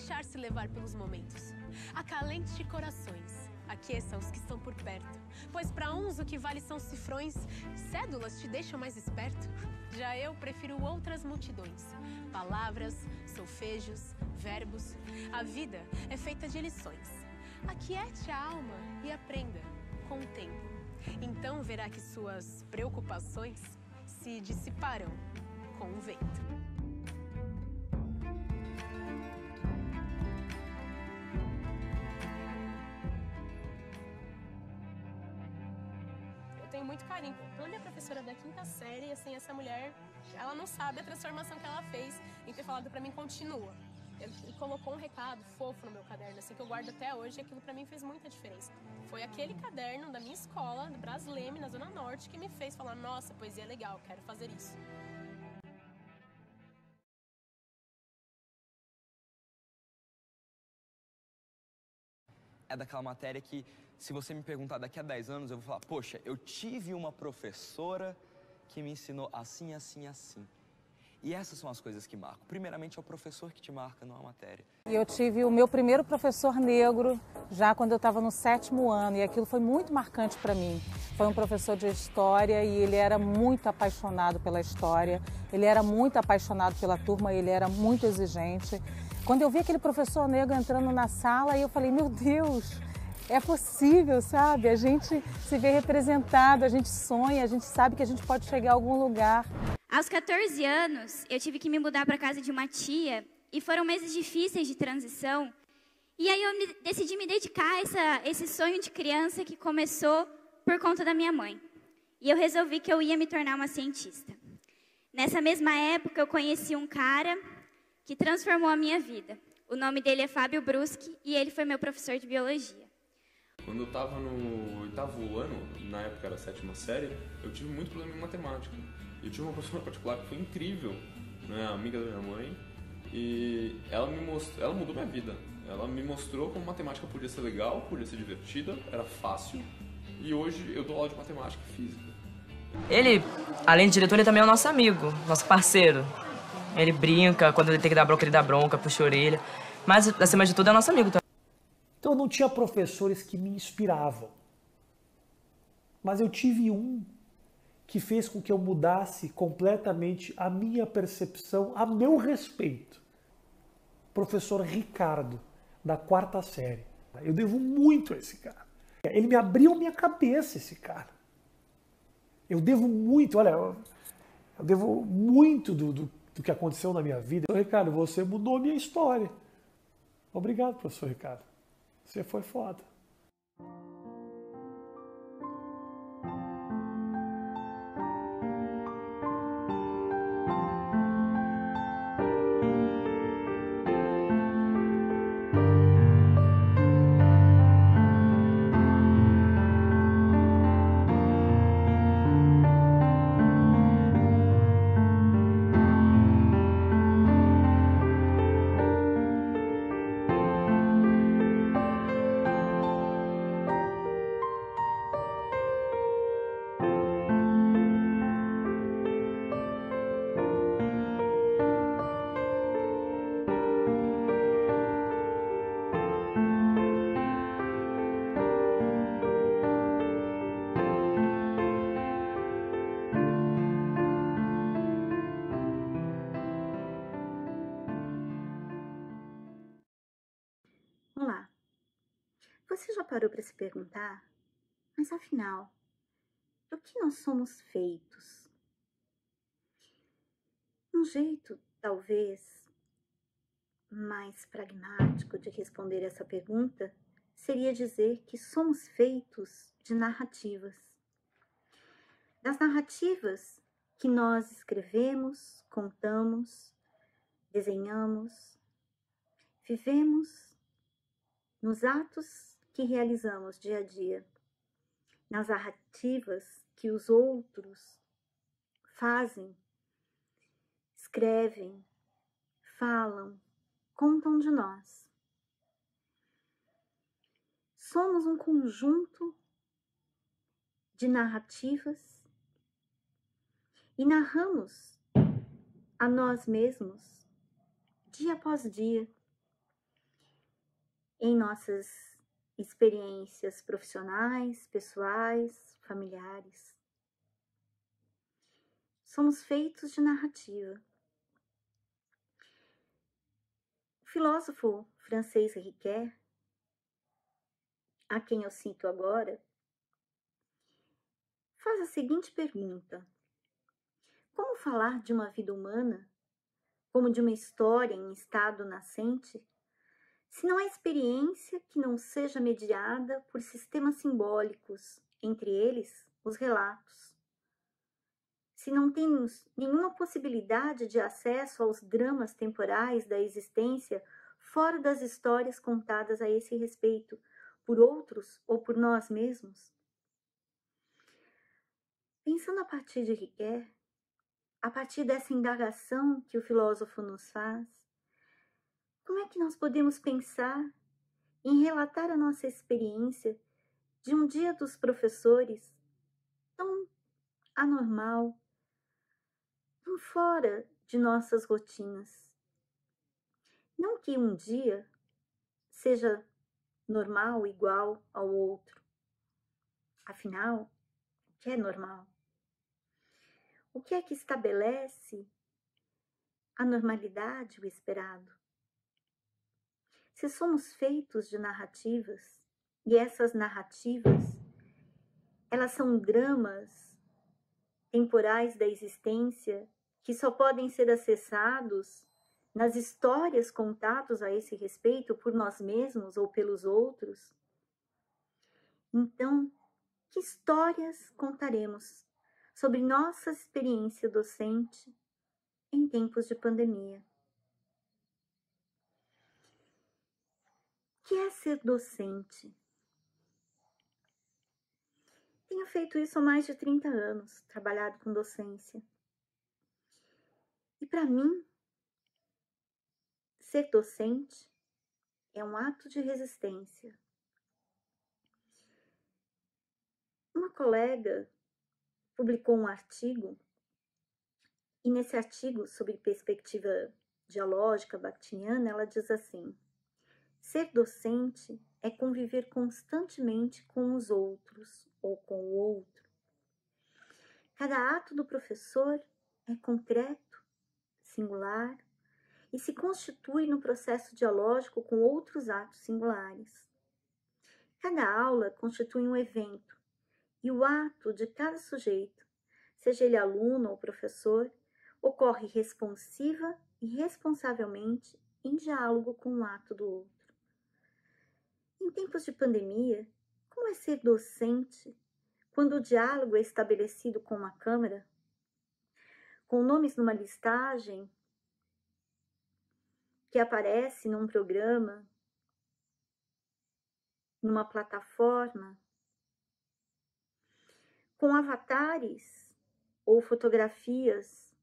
deixar-se levar pelos momentos. Acalente corações, aqueça os que estão por perto. Pois para uns o que vale são cifrões, cédulas te deixam mais esperto. Já eu prefiro outras multidões. Palavras, solfejos, verbos. A vida é feita de lições. Aquiete a alma e aprenda com o tempo. Então verá que suas preocupações se dissiparão com o vento. Eu tenho muito carinho pela minha professora da quinta série, assim, essa mulher, ela não sabe a transformação que ela fez em ter falado pra mim, continua. Ele colocou um recado fofo no meu caderno, assim, que eu guardo até hoje, e aquilo pra mim fez muita diferença. Foi aquele caderno da minha escola, do Brasleme, na Zona Norte, que me fez falar, nossa, poesia é legal, quero fazer isso. É daquela matéria que, se você me perguntar daqui a 10 anos, eu vou falar, poxa, eu tive uma professora que me ensinou assim, assim, assim. E essas são as coisas que marcam. Primeiramente, é o professor que te marca, não a matéria. Eu tive o meu primeiro professor negro já quando eu estava no 7º ano, e aquilo foi muito marcante para mim. Foi um professor de história e ele era muito apaixonado pela história, ele era muito apaixonado pela turma, ele era muito exigente. Quando eu vi aquele professor negro entrando na sala, eu falei, meu Deus, é possível, sabe? A gente se vê representado, a gente sonha, a gente sabe que a gente pode chegar a algum lugar. Aos 14 anos, eu tive que me mudar para a casa de uma tia e foram meses difíceis de transição. E aí eu decidi me dedicar a esse sonho de criança que começou por conta da minha mãe. E eu resolvi que eu ia me tornar uma cientista. Nessa mesma época, eu conheci um cara que transformou a minha vida. O nome dele é Fábio Bruschi e ele foi meu professor de biologia. Quando eu estava no 8º ano, na época era a 7ª série, eu tive muito problema em matemática. Eu tive uma professora particular que foi incrível, né, amiga da minha mãe, e ela mudou minha vida. Ela me mostrou como matemática podia ser legal, podia ser divertida, era fácil, e hoje eu dou aula de matemática e física. Ele, além de diretor, ele também é o nosso amigo, nosso parceiro. Ele brinca, quando ele tem que dar bronca, ele dá bronca, puxa a orelha, mas acima de tudo é nosso amigo também. Então eu não tinha professores que me inspiravam, mas eu tive um que fez com que eu mudasse completamente a minha percepção a meu respeito. Professor Ricardo, da 4ª série. Eu devo muito a esse cara. Ele me abriu minha cabeça, esse cara. Eu devo muito, olha, eu devo muito do que aconteceu na minha vida. Ricardo, você mudou a minha história. Obrigado, professor Ricardo. Você foi foda. Olá, você já parou para se perguntar, mas afinal, do que nós somos feitos? Um jeito, talvez, mais pragmático de responder essa pergunta seria dizer que somos feitos de narrativas. Das narrativas que nós escrevemos, contamos, desenhamos, vivemos, nos atos que realizamos dia a dia, nas narrativas que os outros fazem, escrevem, falam, contam de nós. Somos um conjunto de narrativas e narramos a nós mesmos dia após dia, em nossas experiências profissionais, pessoais, familiares. Somos feitos de narrativa. O filósofo francês Ricoeur, a quem eu cito agora, faz a seguinte pergunta: como falar de uma vida humana, como de uma história em estado nascente, se não há experiência que não seja mediada por sistemas simbólicos, entre eles os relatos? Se não temos nenhuma possibilidade de acesso aos dramas temporais da existência fora das histórias contadas a esse respeito, por outros ou por nós mesmos? Pensando a partir de Ricoeur, a partir dessa indagação que o filósofo nos faz, como é que nós podemos pensar em relatar a nossa experiência de um dia dos professores tão anormal, tão fora de nossas rotinas? Não que um dia seja normal igual ao outro. Afinal, o que é normal? O que é que estabelece a normalidade, o esperado? Se somos feitos de narrativas, e essas narrativas, elas são dramas temporais da existência que só podem ser acessados nas histórias contadas a esse respeito por nós mesmos ou pelos outros, então, que histórias contaremos sobre nossa experiência docente em tempos de pandemia? O que é ser docente? Tenho feito isso há mais de 30 anos, trabalhado com docência. E para mim, ser docente é um ato de resistência. Uma colega publicou um artigo, e nesse artigo, sobre perspectiva dialógica bakhtiniana, ela diz assim: ser docente é conviver constantemente com os outros ou com o outro. Cada ato do professor é concreto, singular, e se constitui no processo dialógico com outros atos singulares. Cada aula constitui um evento, e o ato de cada sujeito, seja ele aluno ou professor, ocorre responsiva e responsavelmente em diálogo com o ato do outro. Em tempos de pandemia, como é ser docente quando o diálogo é estabelecido com uma câmera, com nomes numa listagem que aparece num programa, numa plataforma, com avatares ou fotografias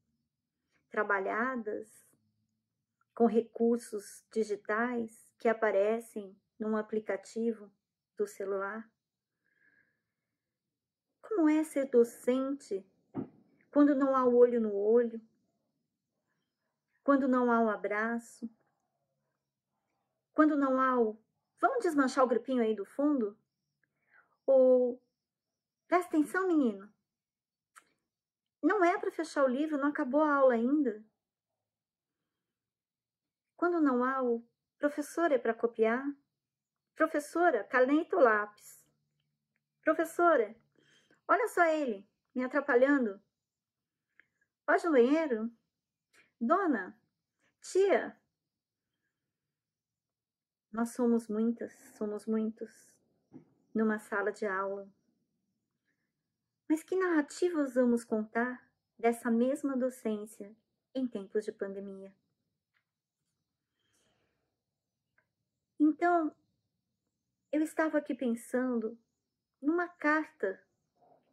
trabalhadas com recursos digitais que aparecem num aplicativo do celular? Como é ser docente quando não há o olho no olho, quando não há o abraço, quando não há o vamos desmanchar o grupinho aí do fundo? Ou presta atenção, menino, não é para fechar o livro, não acabou a aula ainda. Quando não há o professor é para copiar, professora, caneta ou lápis, professora, olha só ele, me atrapalhando. Pode no banheiro? Dona, tia. Nós somos muitas, somos muitos numa sala de aula. Mas que narrativas vamos contar dessa mesma docência em tempos de pandemia? Então, eu estava aqui pensando numa carta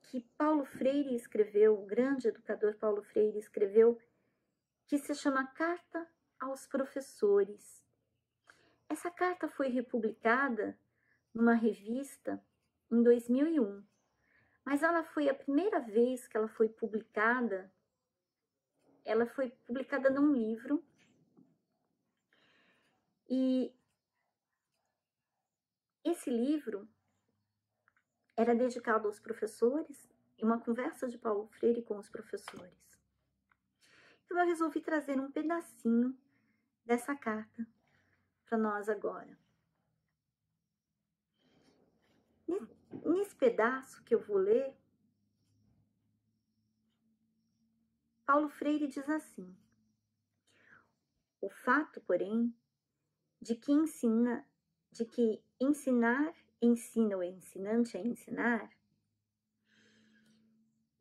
que Paulo Freire escreveu, o grande educador Paulo Freire escreveu, que se chama Carta aos Professores. Essa carta foi republicada numa revista em 2001, mas ela foi a primeira vez que ela foi publicada num livro, e livro era dedicado aos professores e uma conversa de Paulo Freire com os professores. Então eu resolvi trazer um pedacinho dessa carta para nós agora. Nesse pedaço que eu vou ler, Paulo Freire diz assim: o fato, porém, de que ensinar ensina o ensinante a ensinar,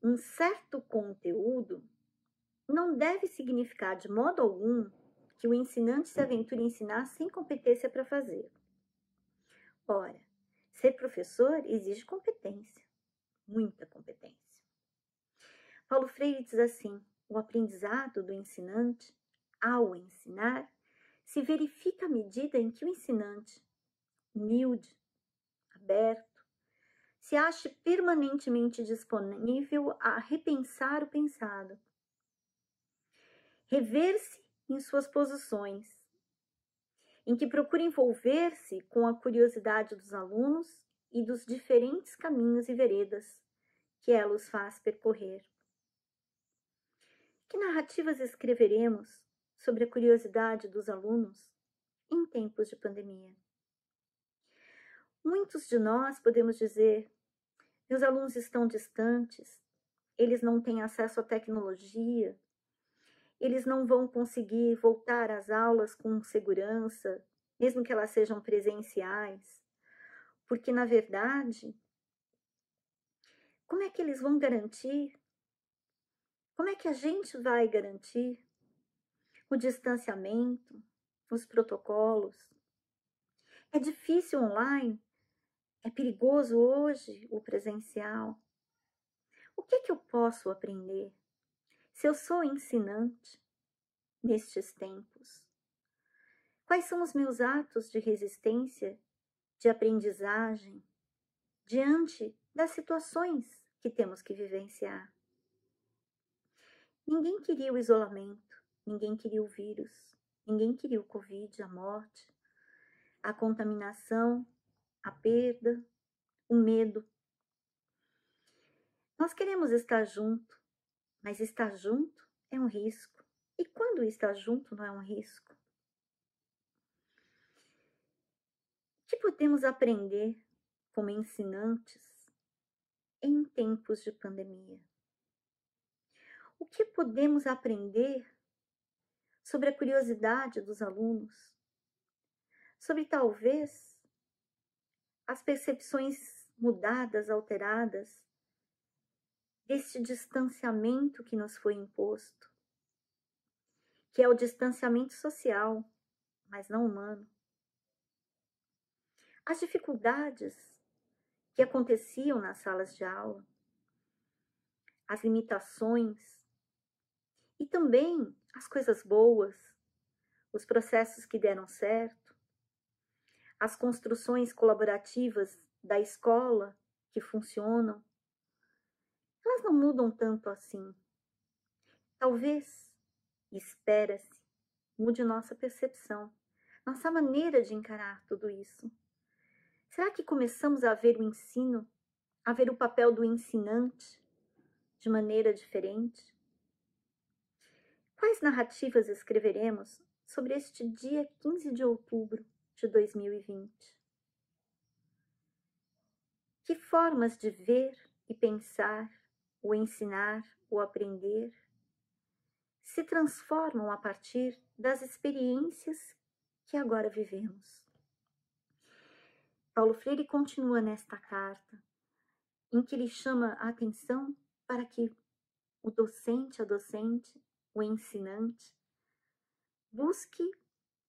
um certo conteúdo não deve significar de modo algum que o ensinante se aventure a ensinar sem competência para fazer. Ora, ser professor exige competência, muita competência. Paulo Freire diz assim: o aprendizado do ensinante, ao ensinar, se verifica à medida em que o ensinante, humilde, aberto, se ache permanentemente disponível a repensar o pensado, rever-se em suas posições, em que procura envolver-se com a curiosidade dos alunos e dos diferentes caminhos e veredas que ela os faz percorrer. Que narrativas escreveremos sobre a curiosidade dos alunos em tempos de pandemia? Muitos de nós podemos dizer: meus alunos estão distantes, eles não têm acesso à tecnologia, eles não vão conseguir voltar às aulas com segurança, mesmo que elas sejam presenciais, porque, na verdade, como é que eles vão garantir? Como é que a gente vai garantir o distanciamento, os protocolos? É difícil online? É perigoso hoje o presencial? O que é que eu posso aprender? Se eu sou ensinante nestes tempos, quais são os meus atos de resistência, de aprendizagem, diante das situações que temos que vivenciar? Ninguém queria o isolamento, ninguém queria o vírus, ninguém queria o Covid, a morte, a contaminação, a perda, o medo. Nós queremos estar junto, mas estar junto é um risco. E quando estar junto não é um risco? O que podemos aprender como ensinantes em tempos de pandemia? O que podemos aprender sobre a curiosidade dos alunos? Sobre talvez as percepções mudadas, alteradas, deste distanciamento que nos foi imposto, que é o distanciamento social, mas não humano. As dificuldades que aconteciam nas salas de aula, as limitações e também as coisas boas, os processos que deram certo, as construções colaborativas da escola que funcionam, elas não mudam tanto assim. Talvez, espera-se, mude nossa percepção, nossa maneira de encarar tudo isso. Será que começamos a ver o ensino, a ver o papel do ensinante de maneira diferente? Quais narrativas escreveremos sobre este dia 15 de outubro de 2020? Que formas de ver e pensar, o ensinar, o aprender, se transformam a partir das experiências que agora vivemos? Paulo Freire continua nesta carta, em que ele chama a atenção para que o docente, a docente, o ensinante, busque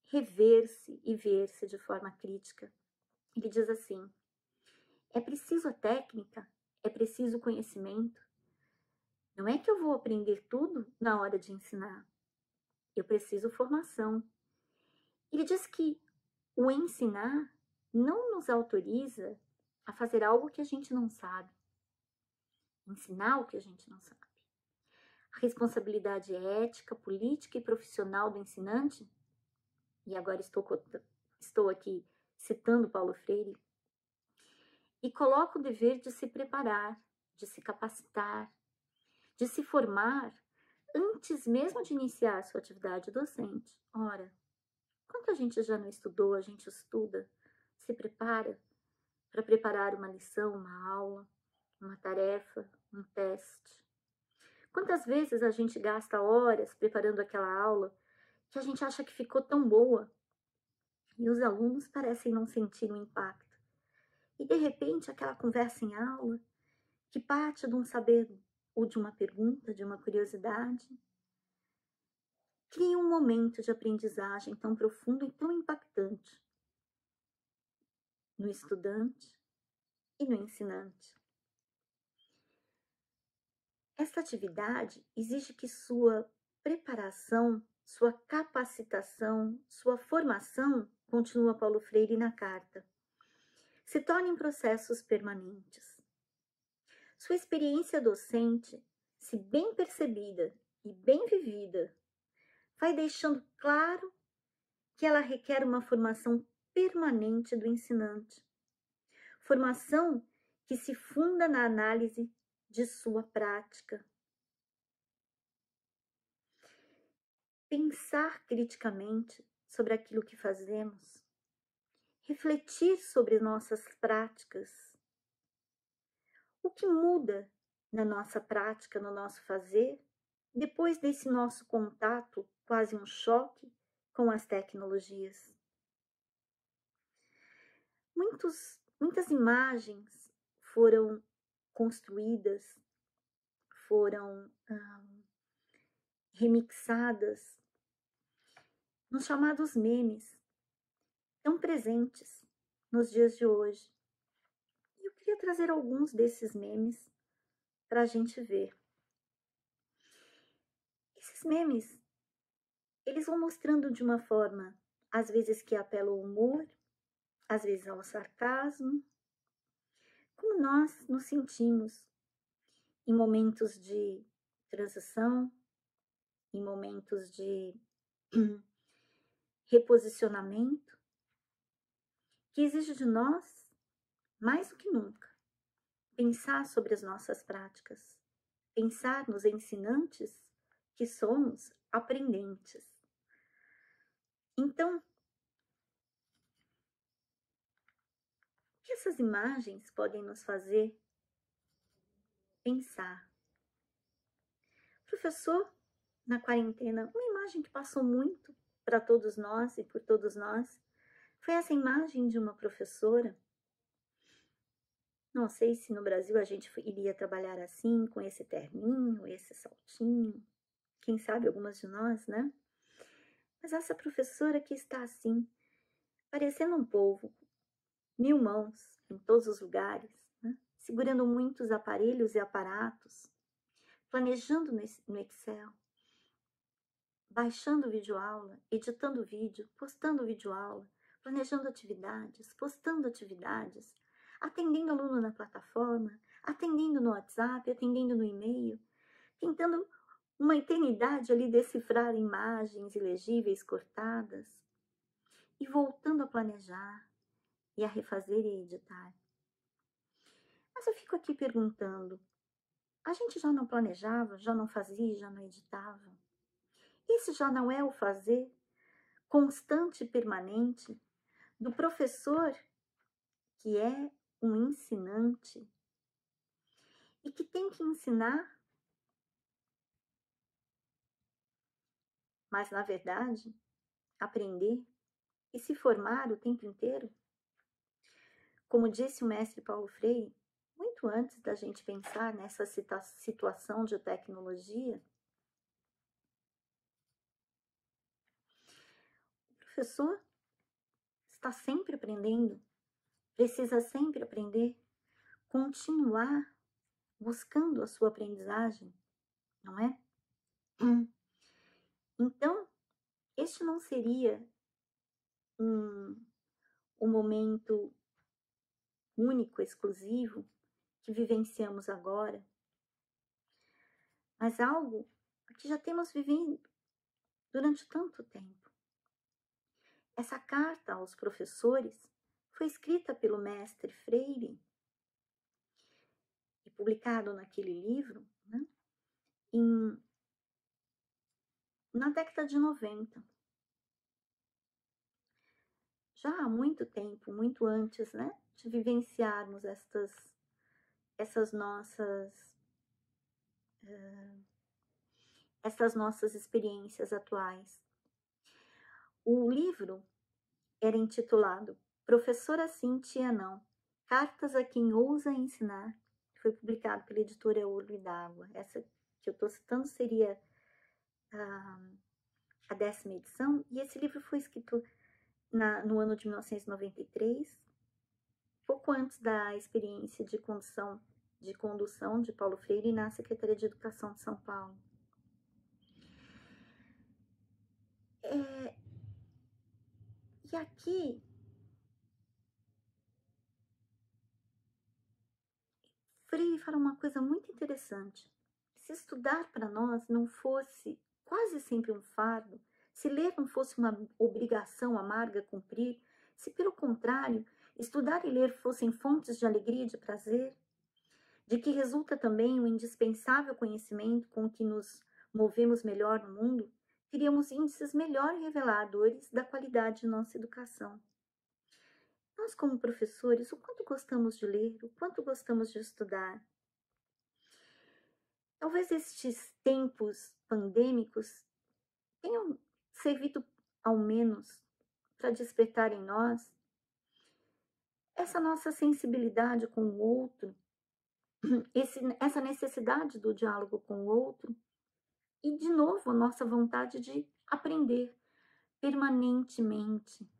rever-se e ver-se de forma crítica. Ele diz assim: é preciso a técnica, é preciso o conhecimento. Não é que eu vou aprender tudo na hora de ensinar. Eu preciso formação. Ele diz que o ensinar não nos autoriza a fazer algo que a gente não sabe. Ensinar o que a gente não sabe. A responsabilidade ética, política e profissional do ensinante, e agora estou aqui citando Paulo Freire, e coloca o dever de se preparar, de se capacitar, de se formar antes mesmo de iniciar sua atividade docente. Ora, quanto a gente já não estudou, a gente estuda, se prepara para preparar uma lição, uma aula, uma tarefa, um teste. Quantas vezes a gente gasta horas preparando aquela aula que a gente acha que ficou tão boa e os alunos parecem não sentir o impacto. E de repente aquela conversa em aula, que parte de um saber ou de uma pergunta, de uma curiosidade, cria um momento de aprendizagem tão profundo e tão impactante no estudante e no ensinante. Esta atividade exige que sua preparação, sua capacitação, sua formação, continua Paulo Freire na carta, se tornem processos permanentes. Sua experiência docente, se bem percebida e bem vivida, vai deixando claro que ela requer uma formação permanente do ensinante. Formação que se funda na análise de sua prática. Pensar criticamente sobre aquilo que fazemos. Refletir sobre nossas práticas. O que muda na nossa prática, no nosso fazer, depois desse nosso contato, quase um choque, com as tecnologias? Muitas imagens foram construídas, foram remixadas nos chamados memes, tão presentes nos dias de hoje. E eu queria trazer alguns desses memes para a gente ver. Esses memes, eles vão mostrando de uma forma, às vezes que apela ao humor, às vezes ao sarcasmo, como nós nos sentimos em momentos de transição, em momentos de reposicionamento, que exige de nós, mais do que nunca, pensar sobre as nossas práticas, pensar nos ensinantes que somos aprendentes. Então, o que essas imagens podem nos fazer pensar? Professor, na quarentena, uma imagem que passou muito para todos nós e por todos nós foi essa imagem de uma professora. Não sei se no Brasil a gente iria trabalhar assim, com esse terninho, esse saltinho. Quem sabe algumas de nós, né? Mas essa professora que está assim, parecendo um polvo, 1000 mãos em todos os lugares, né? Segurando muitos aparelhos e aparatos, planejando no Excel, baixando videoaula, editando vídeo, postando videoaula, planejando atividades, postando atividades, atendendo aluno na plataforma, atendendo no WhatsApp, atendendo no e-mail, tentando uma eternidade ali decifrar imagens ilegíveis cortadas e voltando a planejar e a refazer e editar. Mas eu fico aqui perguntando, a gente já não planejava, já não fazia, já não editava? Esse já não é o fazer constante e permanente do professor que é um ensinante e que tem que ensinar, mas na verdade aprender e se formar o tempo inteiro? Como disse o mestre Paulo Freire, muito antes da gente pensar nessa situação de tecnologia, o professor está sempre aprendendo, precisa sempre aprender, continuar buscando a sua aprendizagem, não é? Então, este não seria um momento único, exclusivo, que vivenciamos agora, mas algo que já temos vivido durante tanto tempo. Essa carta aos professores foi escrita pelo mestre Freire e publicado naquele livro, né, na década de 90. Já há muito tempo, muito antes, né, de vivenciarmos essas nossas experiências atuais. O livro era intitulado Professora Sim, Tia Não, Cartas a Quem Ousa Ensinar. Foi publicado pela editora Olho d'Água. Essa que eu estou citando seria a 10ª edição, e esse livro foi escrito no ano de 1993, pouco antes da experiência de condução de Paulo Freire na Secretaria de Educação de São Paulo. E aqui Freire fala uma coisa muito interessante. Se estudar para nós não fosse quase sempre um fardo, se ler não fosse uma obrigação amarga a cumprir, se pelo contrário, estudar e ler fossem fontes de alegria e de prazer, de que resulta também o indispensável conhecimento com que nos movemos melhor no mundo, teríamos índices melhor reveladores da qualidade de nossa educação. Nós, como professores, o quanto gostamos de ler, o quanto gostamos de estudar. Talvez estes tempos pandêmicos tenham servido, ao menos, para despertar em nós essa nossa sensibilidade com o outro, essa necessidade do diálogo com o outro e, de novo, a nossa vontade de aprender permanentemente.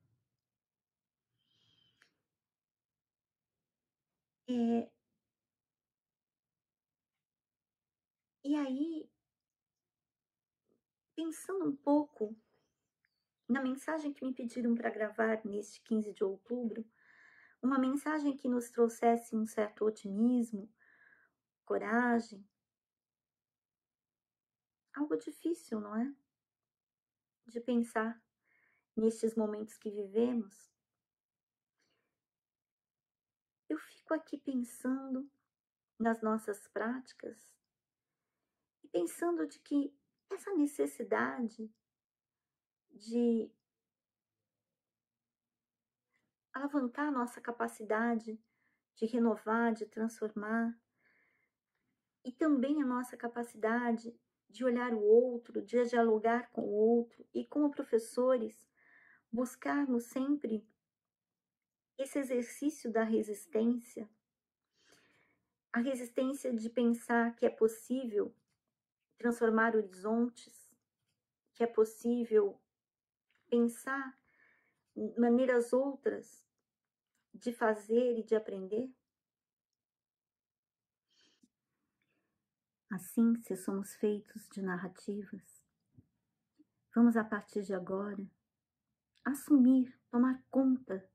E aí, pensando um pouco na mensagem que me pediram para gravar neste 15 de outubro, uma mensagem que nos trouxesse um certo otimismo, coragem, algo difícil, não é? De pensar nestes momentos que vivemos. Eu fico aqui pensando nas nossas práticas e pensando de que essa necessidade de alavancar a nossa capacidade de renovar, de transformar, e também a nossa capacidade de olhar o outro, de dialogar com o outro, e como professores, buscarmos sempre esse exercício da resistência, a resistência de pensar que é possível transformar horizontes, que é possível pensar maneiras outras de fazer e de aprender. Assim, se somos feitos de narrativas, vamos a partir de agora assumir, tomar conta,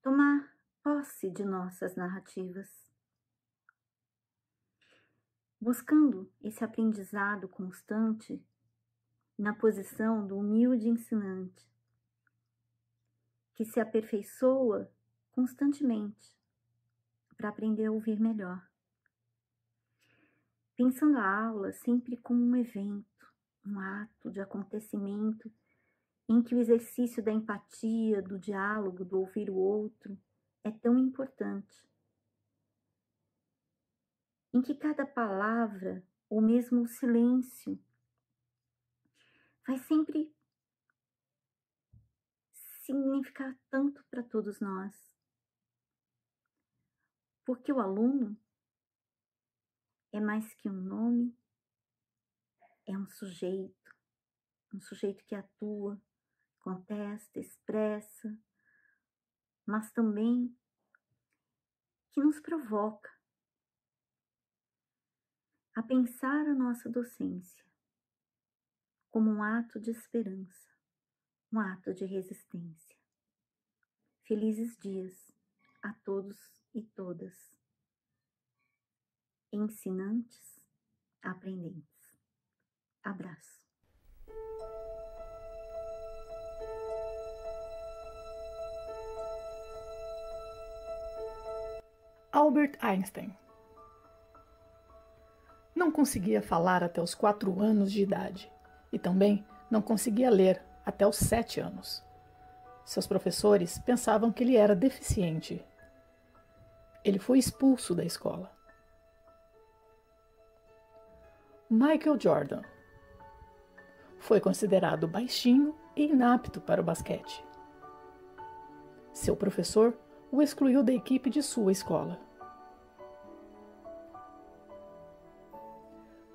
tomar posse de nossas narrativas, buscando esse aprendizado constante na posição do humilde ensinante, que se aperfeiçoa constantemente para aprender a ouvir melhor. Pensando a aula sempre como um evento, um ato de acontecimento em que o exercício da empatia, do diálogo, do ouvir o outro é tão importante. Em que cada palavra, ou mesmo o silêncio, vai sempre significar tanto para todos nós. Porque o aluno é mais que um nome, é um sujeito que atua, contesta, expressa, mas também que nos provoca a pensar a nossa docência como um ato de esperança, um ato de resistência. Felizes dias a todos e todas, ensinantes, aprendentes. Abraço. Ao Albert Einstein. Não conseguia falar até os 4 anos de idade e também não conseguia ler até os 7 anos. Seus professores pensavam que ele era deficiente. Ele foi expulso da escola. Michael Jordan foi considerado baixinho e inapto para o basquete. Seu professor o excluiu da equipe de sua escola.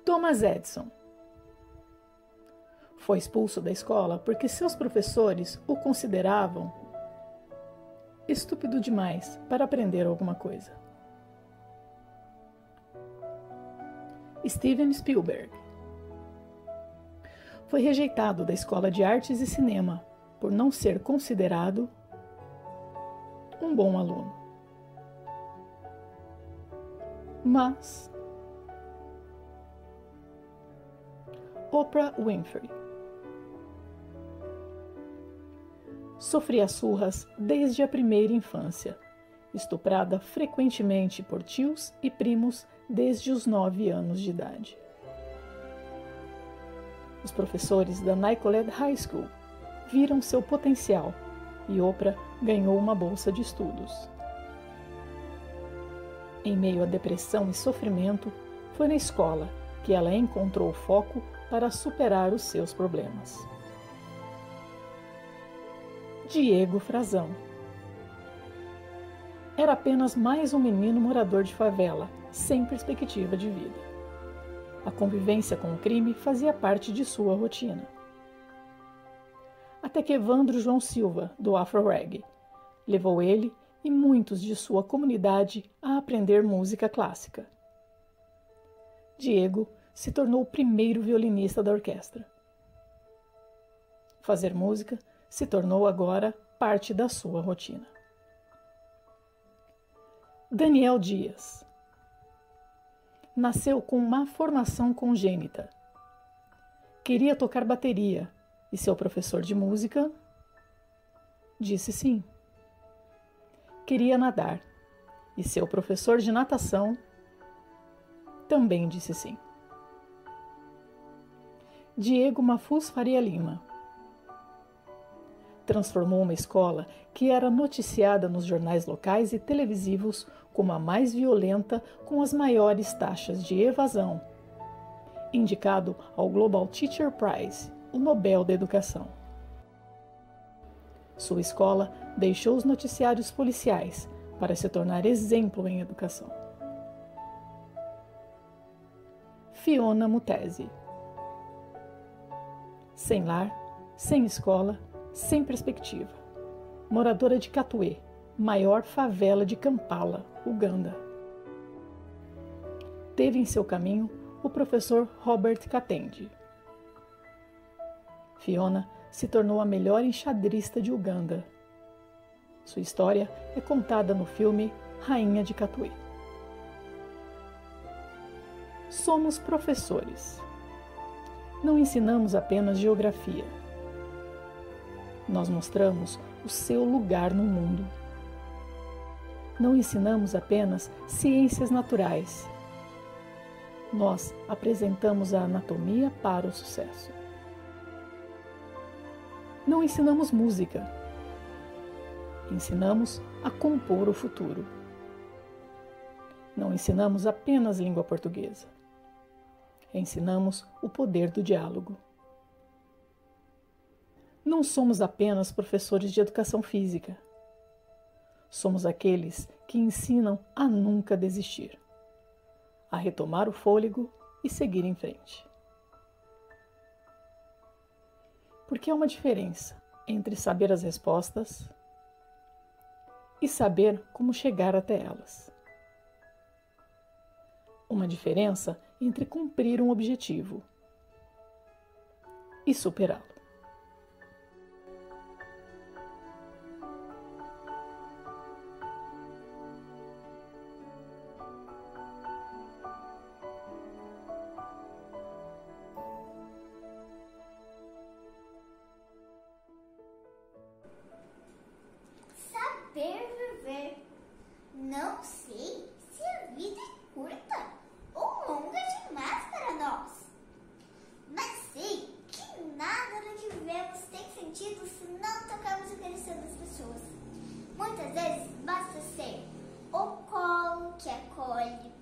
Thomas Edison foi expulso da escola porque seus professores o consideravam estúpido demais para aprender alguma coisa. Steven Spielberg foi rejeitado da Escola de Artes e Cinema por não ser considerado um bom aluno. Mas Oprah Winfrey sofria surras desde a primeira infância, estuprada frequentemente por tios e primos desde os 9 anos de idade. Os professores da Nicolet High School viram seu potencial e Oprah ganhou uma bolsa de estudos. Em meio à depressão e sofrimento, foi na escola que ela encontrou foco para superar os seus problemas. Diego Frazão era apenas mais um menino morador de favela, sem perspectiva de vida. A convivência com o crime fazia parte de sua rotina. Até que Evandro João Silva, do Afro Reggae, levou ele e muitos de sua comunidade a aprender música clássica. Diego se tornou o primeiro violinista da orquestra. Fazer música se tornou agora parte da sua rotina. Daniel Dias nasceu com uma formação congênita. Queria tocar bateria e seu professor de música disse sim. Queria nadar e seu professor de natação também disse sim. Diego Mafuz Faria Lima transformou uma escola que era noticiada nos jornais locais e televisivos como a mais violenta, com as maiores taxas de evasão, indicado ao Global Teacher Prize, o Nobel da Educação. Sua escola deixou os noticiários policiais para se tornar exemplo em educação. Fiona Mutesi. Sem lar, sem escola, sem perspectiva. Moradora de Katuê, maior favela de Kampala, Uganda. Teve em seu caminho o professor Robert Katendi. Fiona se tornou a melhor enxadrista de Uganda. Sua história é contada no filme Rainha de Katuê. Somos professores. Não ensinamos apenas geografia. Nós mostramos o seu lugar no mundo. Não ensinamos apenas ciências naturais. Nós apresentamos a anatomia para o sucesso. Não ensinamos música. Ensinamos a compor o futuro. Não ensinamos apenas língua portuguesa. Ensinamos o poder do diálogo. Não somos apenas professores de educação física. Somos aqueles que ensinam a nunca desistir, a retomar o fôlego e seguir em frente. Porque há uma diferença entre saber as respostas e saber como chegar até elas. Uma diferença entre cumprir um objetivo e superá-lo. Saber viver. Não sei vida é curta ou longa demais para nós. Mas sei que nada do que vivemos tem sentido se não tocarmos o coração das pessoas. Muitas vezes basta ser o colo que acolhe,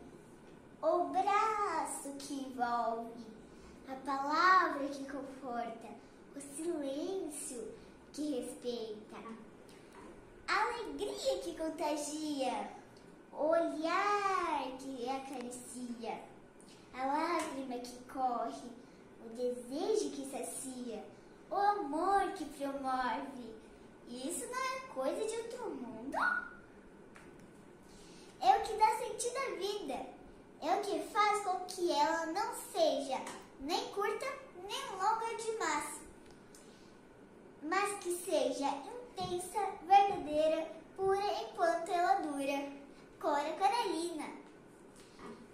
o braço que envolve, a palavra que conforta, o silêncio que respeita, a alegria que contagia, o olhar que acaricia, a lágrima que corre, o desejo que sacia, o amor que promove. Isso não é coisa de outro mundo? É o que dá sentido à vida. É o que faz com que ela não seja nem curta, nem longa demais, mas que seja intensa, verdadeira, pura enquanto ela dura. Cora Coralina.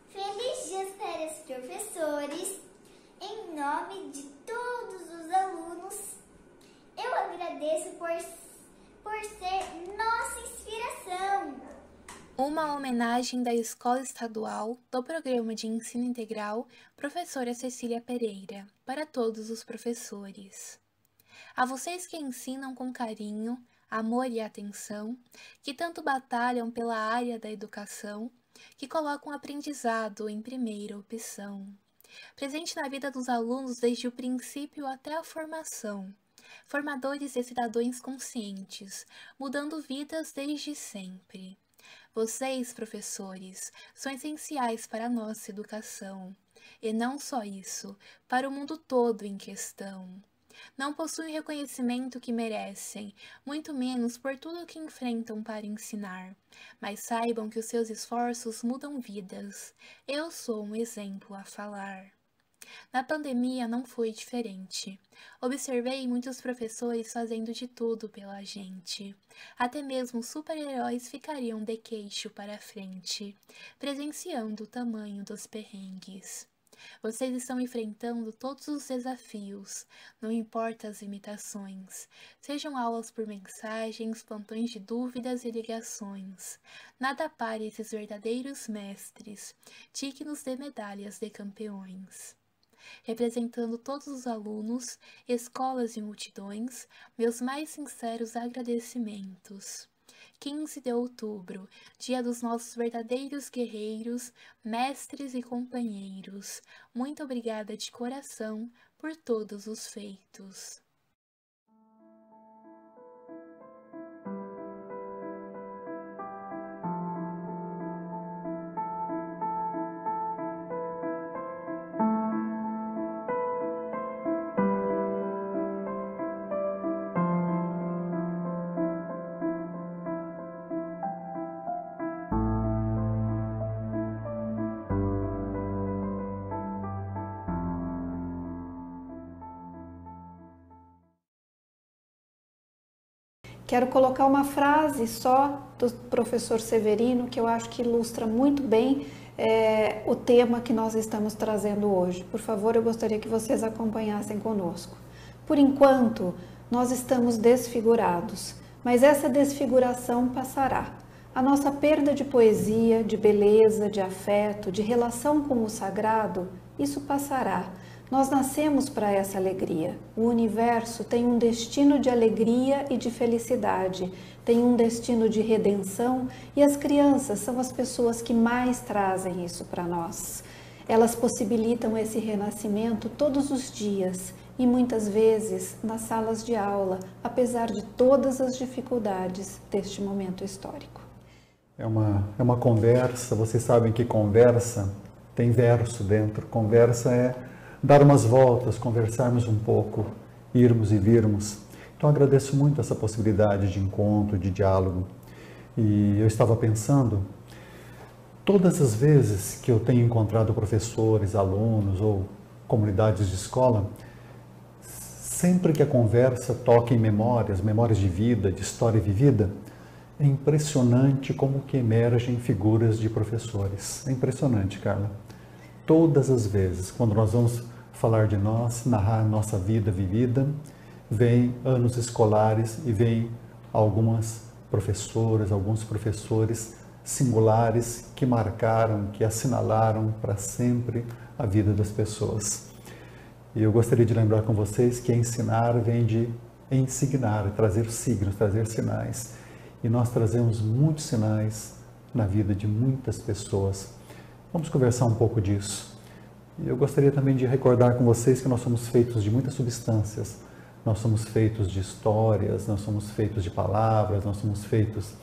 Feliz Dia para os professores. Em nome de todos os alunos, eu agradeço por ser nossa inspiração. Uma homenagem da Escola Estadual do Programa de Ensino Integral Professora Cecília Pereira, para todos os professores. A vocês que ensinam com carinho, amor e atenção, que tanto batalham pela área da educação, que colocam o aprendizado em primeira opção. Presente na vida dos alunos desde o princípio até a formação. Formadores e cidadãos conscientes, mudando vidas desde sempre. Vocês, professores, são essenciais para a nossa educação. E não só isso, para o mundo todo em questão. Não possuem o reconhecimento que merecem, muito menos por tudo que enfrentam para ensinar. Mas saibam que os seus esforços mudam vidas. Eu sou um exemplo a falar. Na pandemia não foi diferente. Observei muitos professores fazendo de tudo pela gente. Até mesmo super-heróis ficariam de queixo para frente, presenciando o tamanho dos perrengues. Vocês estão enfrentando todos os desafios, não importa as limitações. Sejam aulas por mensagens, plantões de dúvidas e ligações. Nada pare esses verdadeiros mestres, dignos de medalhas de campeões. Representando todos os alunos, escolas e multidões, meus mais sinceros agradecimentos. 15 de outubro, dia dos nossos verdadeiros guerreiros, mestres e companheiros. Muito obrigada de coração por todos os feitos. Quero colocar uma frase só do professor Severino, que eu acho que ilustra muito bem o tema que nós estamos trazendo hoje. Por favor, eu gostaria que vocês acompanhassem conosco. Por enquanto, nós estamos desfigurados, mas essa desfiguração passará. A nossa perda de poesia, de beleza, de afeto, de relação com o sagrado, isso passará. Nós nascemos para essa alegria. O universo tem um destino de alegria e de felicidade, tem um destino de redenção e as crianças são as pessoas que mais trazem isso para nós. Elas possibilitam esse renascimento todos os dias e muitas vezes nas salas de aula, apesar de todas as dificuldades deste momento histórico. É uma conversa, vocês sabem que conversa tem verso dentro, conversa é dar umas voltas, conversarmos um pouco, irmos e virmos. Então agradeço muito essa possibilidade de encontro, de diálogo. E eu estava pensando, todas as vezes que eu tenho encontrado professores, alunos ou comunidades de escola, sempre que a conversa toca em memórias de vida, de história vivida, é impressionante como que emergem figuras de professores. É impressionante, Carla. Todas as vezes, quando nós vamos falar de nós, narrar nossa vida vivida, vem anos escolares e vem algumas professoras, alguns professores singulares que marcaram, que assinalaram para sempre a vida das pessoas. E eu gostaria de lembrar com vocês que ensinar vem de ensignar, trazer signos, trazer sinais. E nós trazemos muitos sinais na vida de muitas pessoas. Vamos conversar um pouco disso. E eu gostaria também de recordar com vocês que nós somos feitos de muitas substâncias. Nós somos feitos de histórias, nós somos feitos de palavras, nós somos feitos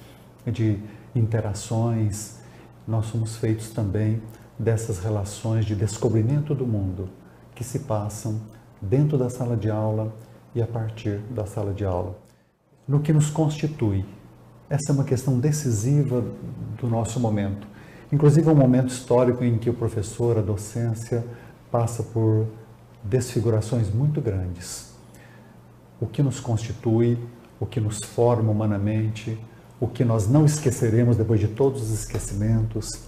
de interações, nós somos feitos também dessas relações de descobrimento do mundo que se passam dentro da sala de aula e a partir da sala de aula. No que nos constitui, essa é uma questão decisiva do nosso momento. Inclusive é um momento histórico em que o professor, a docência, passa por desfigurações muito grandes. O que nos constitui, o que nos forma humanamente, o que nós não esqueceremos depois de todos os esquecimentos,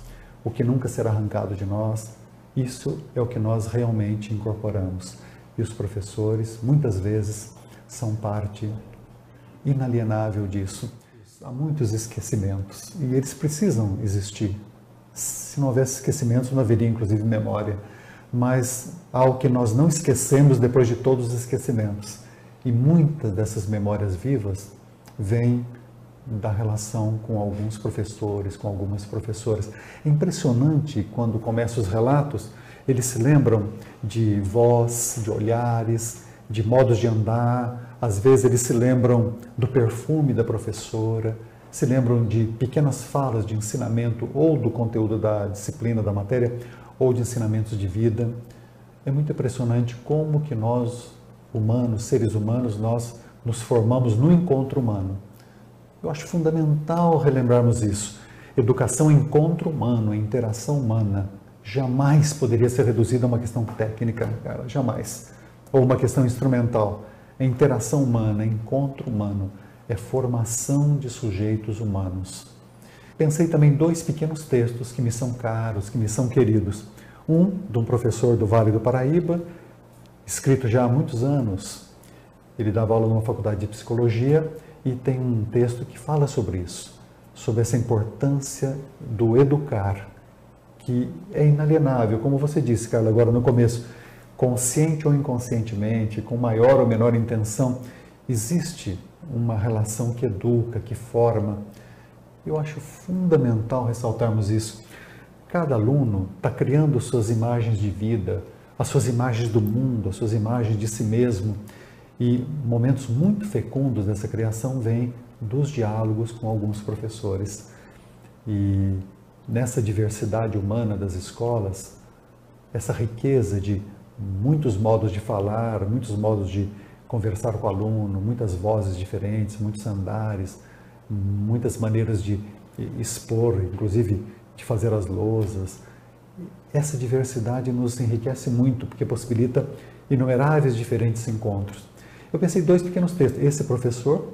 o que nunca será arrancado de nós, isso é o que nós realmente incorporamos. E os professores, muitas vezes, são parte inalienável disso. Há muitos esquecimentos e eles precisam existir. Se não houvesse esquecimentos, não haveria inclusive memória. Mas há o que nós não esquecemos depois de todos os esquecimentos. E muitas dessas memórias vivas vêm da relação com alguns professores, com algumas professoras. É impressionante quando começam os relatos, eles se lembram de voz, de olhares, de modos de andar, às vezes eles se lembram do perfume da professora, se lembram de pequenas falas de ensinamento ou do conteúdo da disciplina, da matéria, ou de ensinamentos de vida. É muito impressionante como que nós, humanos, seres humanos, nós nos formamos no encontro humano. Eu acho fundamental relembrarmos isso. Educação é encontro humano, é interação humana. Jamais poderia ser reduzida a uma questão técnica, cara, jamais. Ou uma questão instrumental. É interação humana, é encontro humano, é formação de sujeitos humanos. Pensei também em 2 pequenos textos que me são caros, que me são queridos. Um, de um professor do Vale do Paraíba, escrito já há muitos anos. Ele dava aula numa faculdade de psicologia e tem um texto que fala sobre isso, sobre essa importância do educar, que é inalienável, como você disse, Carla, agora no começo, consciente ou inconscientemente, com maior ou menor intenção, existe uma relação que educa, que forma. Eu acho fundamental ressaltarmos isso. Cada aluno está criando suas imagens de vida, as suas imagens do mundo, as suas imagens de si mesmo. E momentos muito fecundos dessa criação vêm dos diálogos com alguns professores. E nessa diversidade humana das escolas, essa riqueza de muitos modos de falar, muitos modos de conversar com o aluno, muitas vozes diferentes, muitos andares, muitas maneiras de expor, inclusive de fazer as lousas. Essa diversidade nos enriquece muito, porque possibilita inumeráveis diferentes encontros. Eu pensei em 2 pequenos textos. Esse professor,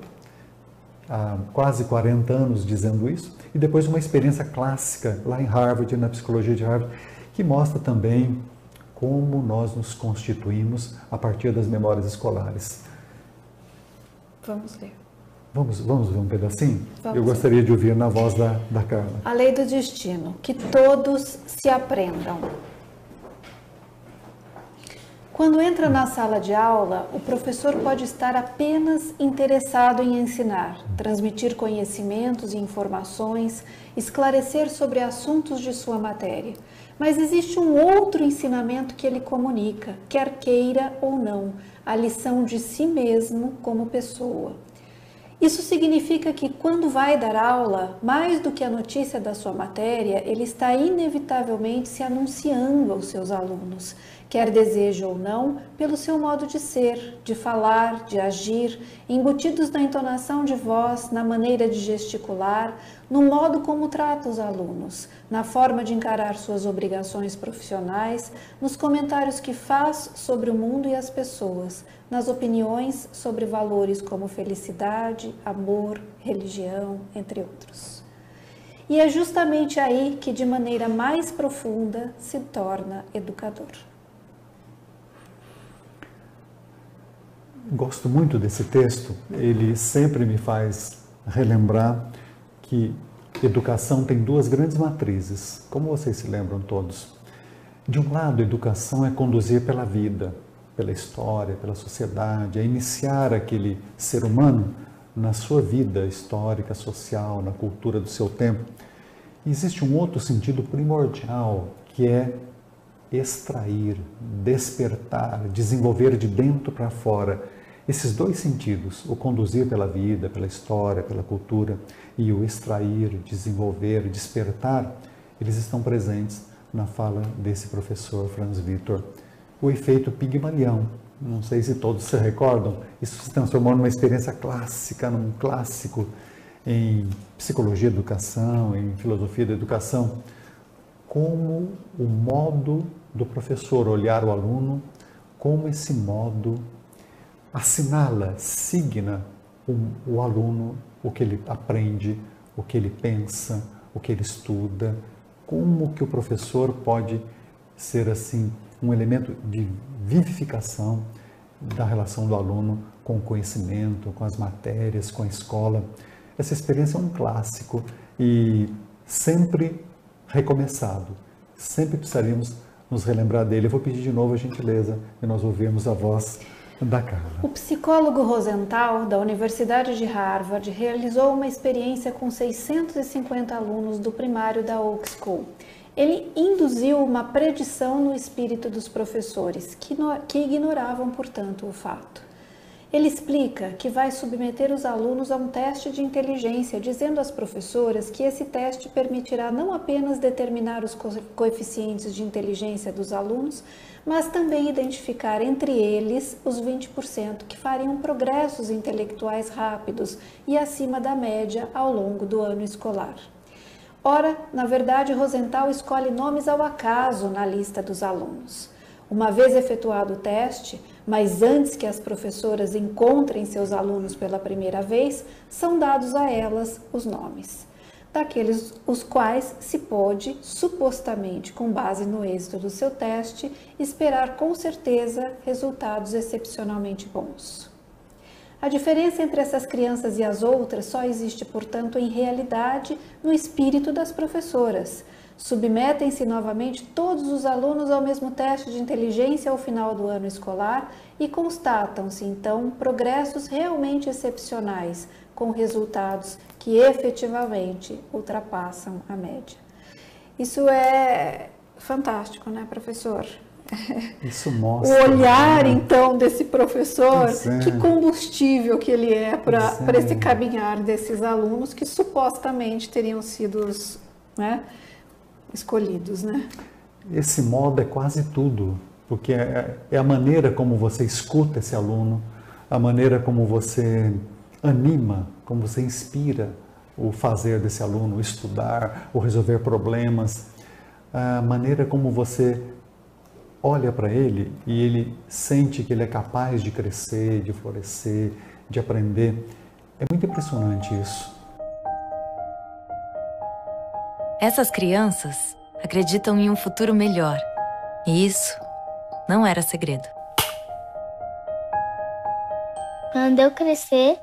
há quase 40 anos dizendo isso, e depois uma experiência clássica lá em Harvard, na psicologia de Harvard, que mostra também como nós nos constituímos a partir das memórias escolares. Vamos ler. Vamos ver um pedacinho? Vamos. Eu gostaria de ouvir na voz da Carla. A lei do destino, que todos se aprendam. Quando entra na sala de aula, o professor pode estar apenas interessado em ensinar, transmitir conhecimentos e informações, esclarecer sobre assuntos de sua matéria. Mas existe um outro ensinamento que ele comunica, quer queira ou não, a lição de si mesmo como pessoa. Isso significa que quando vai dar aula, mais do que a notícia da sua matéria, ele está inevitavelmente se anunciando aos seus alunos, quer deseje ou não, pelo seu modo de ser, de falar, de agir, embutidos na entonação de voz, na maneira de gesticular, no modo como trata os alunos, na forma de encarar suas obrigações profissionais, nos comentários que faz sobre o mundo e as pessoas, nas opiniões sobre valores como felicidade, amor, religião, entre outros. E é justamente aí que, de maneira mais profunda, se torna educador. Gosto muito desse texto, ele sempre me faz relembrar que Educação tem duas grandes matrizes, como vocês se lembram todos. De um lado, educação é conduzir pela vida, pela história, pela sociedade, é iniciar aquele ser humano na sua vida histórica, social, na cultura do seu tempo. E existe um outro sentido primordial, que é extrair, despertar, desenvolver de dentro para fora. Esses dois sentidos, o conduzir pela vida, pela história, pela cultura, e o extrair, desenvolver, despertar, eles estão presentes na fala desse professor Franz Victor. O efeito Pigmalião, não sei se todos se recordam, isso se transformou numa experiência clássica, num clássico em psicologia da educação, em filosofia da educação, como o modo do professor olhar o aluno, como esse modo assinala, signa o aluno, o que ele aprende, o que ele pensa, o que ele estuda, como que o professor pode ser assim um elemento de vivificação da relação do aluno com o conhecimento, com as matérias, com a escola. Essa experiência é um clássico e sempre recomeçado, sempre precisaríamos nos relembrar dele. Eu vou pedir de novo a gentileza de nós ouvirmos a voz da Carla. O psicólogo Rosenthal, da Universidade de Harvard, realizou uma experiência com 650 alunos do primário da Oak School. Ele induziu uma predição no espírito dos professores, que ignoravam, portanto, o fato. Ele explica que vai submeter os alunos a um teste de inteligência, dizendo às professoras que esse teste permitirá não apenas determinar os coeficientes de inteligência dos alunos, mas também identificar entre eles os 20% que fariam progressos intelectuais rápidos e acima da média ao longo do ano escolar. Ora, na verdade, Rosenthal escolhe nomes ao acaso na lista dos alunos. Uma vez efetuado o teste, mas antes que as professoras encontrem seus alunos pela primeira vez, são dados a elas os nomes, daqueles os quais se pode, supostamente com base no êxito do seu teste, esperar com certeza resultados excepcionalmente bons. A diferença entre essas crianças e as outras só existe, portanto, em realidade, no espírito das professoras. Submetem-se novamente todos os alunos ao mesmo teste de inteligência ao final do ano escolar e constatam-se, então, progressos realmente excepcionais, com resultados que efetivamente ultrapassam a média. Isso é fantástico, né, professor? Isso mostra o olhar, então, desse professor, que combustível que ele é para esse caminhar desses alunos que supostamente teriam sido, né, escolhidos, né? Esse modo é quase tudo, porque é a maneira como você escuta esse aluno, a maneira como você anima, como você inspira o fazer desse aluno, o estudar, o resolver problemas, a maneira como você olha para ele e ele sente que ele é capaz de crescer, de florescer, de aprender. É muito impressionante isso. Essas crianças acreditam em um futuro melhor. E isso não era segredo. Quando eu crescer,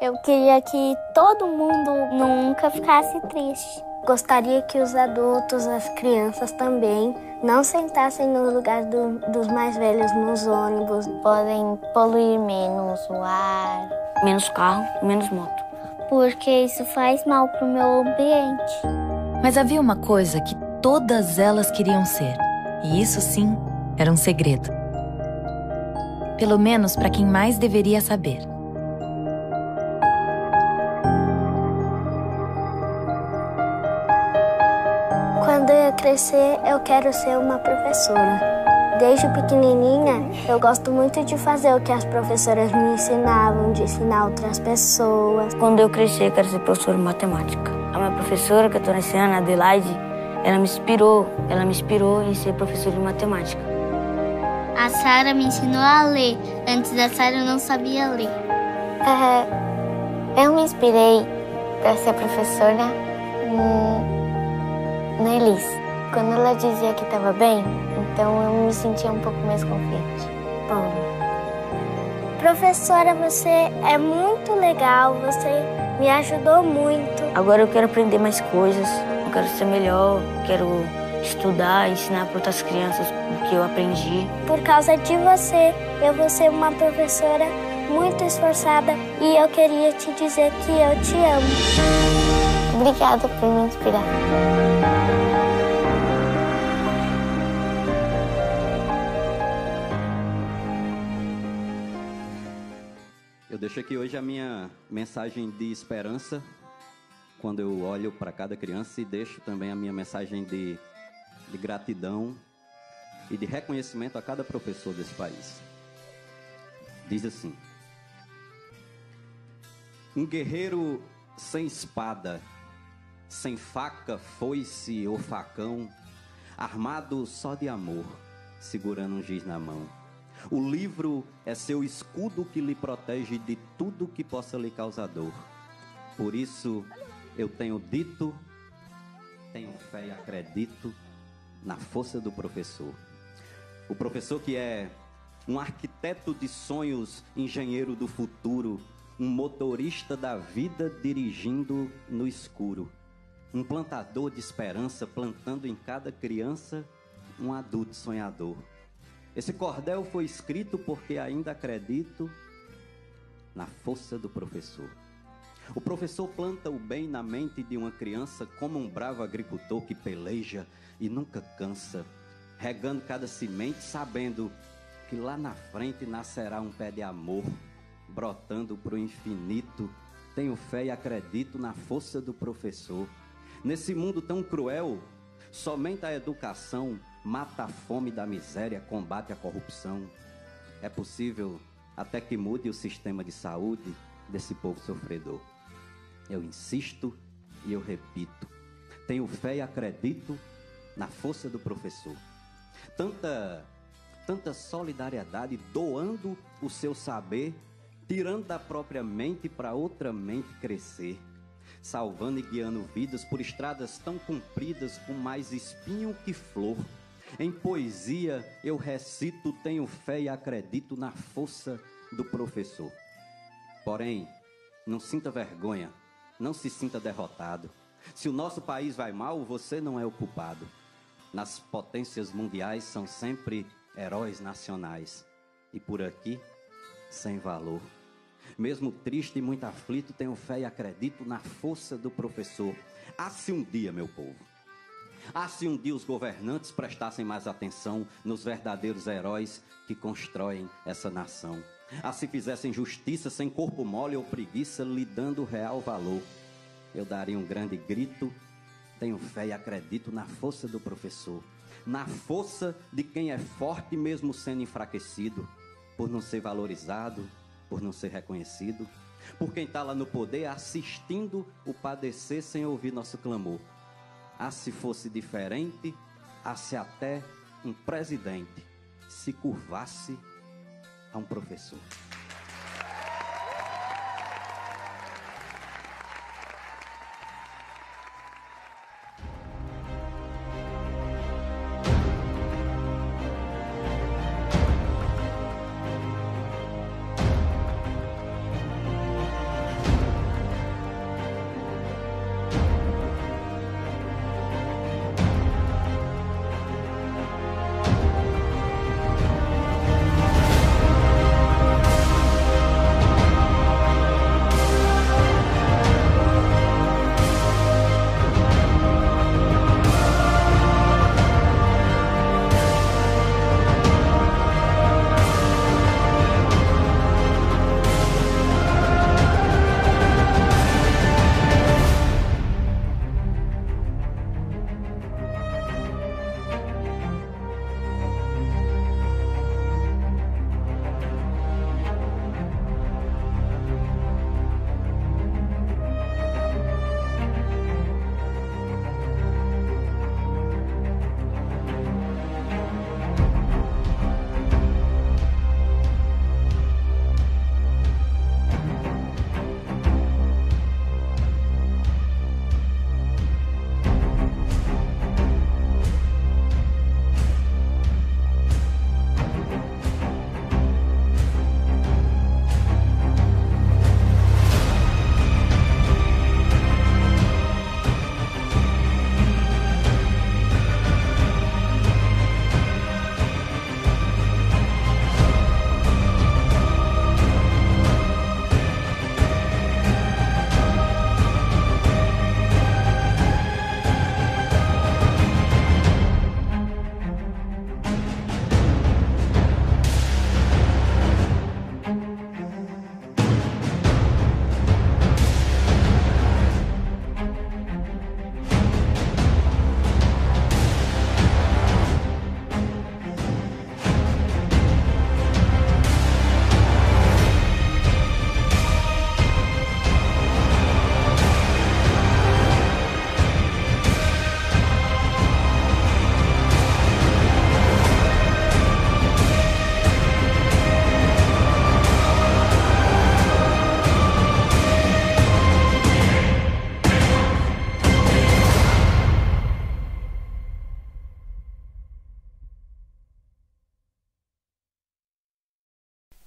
eu queria que todo mundo nunca ficasse triste. Gostaria que os adultos, as crianças também, não sentassem no lugar dos mais velhos nos ônibus. Podem poluir menos o ar. Menos carro, menos moto. Porque isso faz mal pro meu ambiente. Mas havia uma coisa que todas elas queriam ser. E isso sim era um segredo. Pelo menos para quem mais deveria saber. Quando eu crescer, eu quero ser uma professora. Desde pequenininha, eu gosto muito de fazer o que as professoras me ensinavam, de ensinar outras pessoas. Quando eu crescer, eu quero ser professora de matemática. A minha professora que eu estou ensinando, a Adelaide, ela me inspirou em ser professora de matemática. A Sara me ensinou a ler. Antes da Sara eu não sabia ler. Eu me inspirei para ser professora na Elis. Quando ela dizia que estava bem, então eu me sentia um pouco mais confiante. Bom, professora, você é muito legal, você Me ajudou muito. Agora eu quero aprender mais coisas, eu quero ser melhor, quero estudar, ensinar para outras crianças o que eu aprendi. Por causa de você, eu vou ser uma professora muito esforçada e eu queria te dizer que eu te amo. Obrigada por me inspirar. Eu deixo aqui hoje a minha mensagem de esperança, quando eu olho para cada criança, e deixo também a minha mensagem de gratidão e de reconhecimento a cada professor desse país. Diz assim: um guerreiro sem espada, sem faca, foice ou facão, armado só de amor, segurando um giz na mão. O livro é seu escudo que lhe protege de tudo que possa lhe causar dor. Por isso eu tenho dito, tenho fé e acredito na força do professor. O professor que é um arquiteto de sonhos, engenheiro do futuro, um motorista da vida dirigindo no escuro, um plantador de esperança plantando em cada criança um adulto sonhador. Esse cordel foi escrito porque ainda acredito na força do professor. O professor planta o bem na mente de uma criança como um bravo agricultor que peleja e nunca cansa, regando cada semente, sabendo que lá na frente nascerá um pé de amor, brotando para o infinito. Tenho fé e acredito na força do professor. Nesse mundo tão cruel, somente a educação mata a fome da miséria, combate a corrupção. É possível até que mude o sistema de saúde desse povo sofredor. Eu insisto e eu repito, tenho fé e acredito na força do professor. Tanta solidariedade, doando o seu saber, tirando da própria mente para outra mente crescer, salvando e guiando vidas por estradas tão compridas, com mais espinho que flor. Em poesia eu recito, tenho fé e acredito na força do professor. Porém, não sinta vergonha, não se sinta derrotado. Se o nosso país vai mal, você não é o culpado. Nas potências mundiais são sempre heróis nacionais. E por aqui, sem valor. Mesmo triste e muito aflito, tenho fé e acredito na força do professor. Se um dia, meu povo, se um dia os governantes prestassem mais atenção nos verdadeiros heróis que constroem essa nação. Se fizessem justiça sem corpo mole ou preguiça, lhe dando real valor. Eu daria um grande grito, tenho fé e acredito na força do professor. Na força de quem é forte mesmo sendo enfraquecido, por não ser valorizado, por não ser reconhecido, por quem está lá no poder assistindo o padecer sem ouvir nosso clamor. Se fosse diferente, se até um presidente se curvasse a um professor.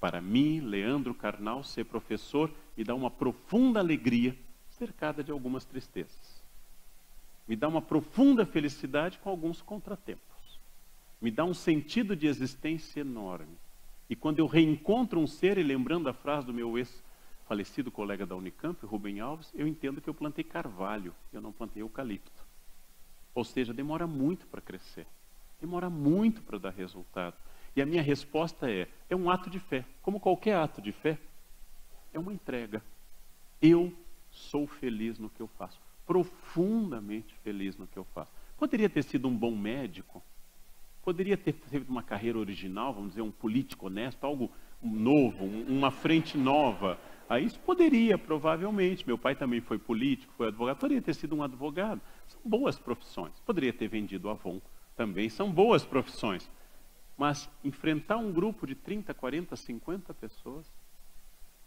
Para mim, Leandro Carnal, ser professor me dá uma profunda alegria, cercada de algumas tristezas. Me dá uma profunda felicidade com alguns contratempos. Me dá um sentido de existência enorme. E quando eu reencontro um ser, e lembrando a frase do meu ex-falecido colega da Unicamp, Rubem Alves, eu entendo que eu plantei carvalho, eu não plantei eucalipto. Ou seja, demora muito para crescer. Demora muito para dar resultado. E a minha resposta é um ato de fé. Como qualquer ato de fé, é uma entrega. Eu sou feliz no que eu faço. Profundamente feliz no que eu faço. Poderia ter sido um bom médico. Poderia ter feito uma carreira original, vamos dizer, um político honesto, algo novo, uma frente nova. Aí isso poderia, provavelmente. Meu pai também foi político, foi advogado. Poderia ter sido um advogado. São boas profissões. Poderia ter vendido Avon. Também são boas profissões. Mas enfrentar um grupo de 30, 40, 50 pessoas,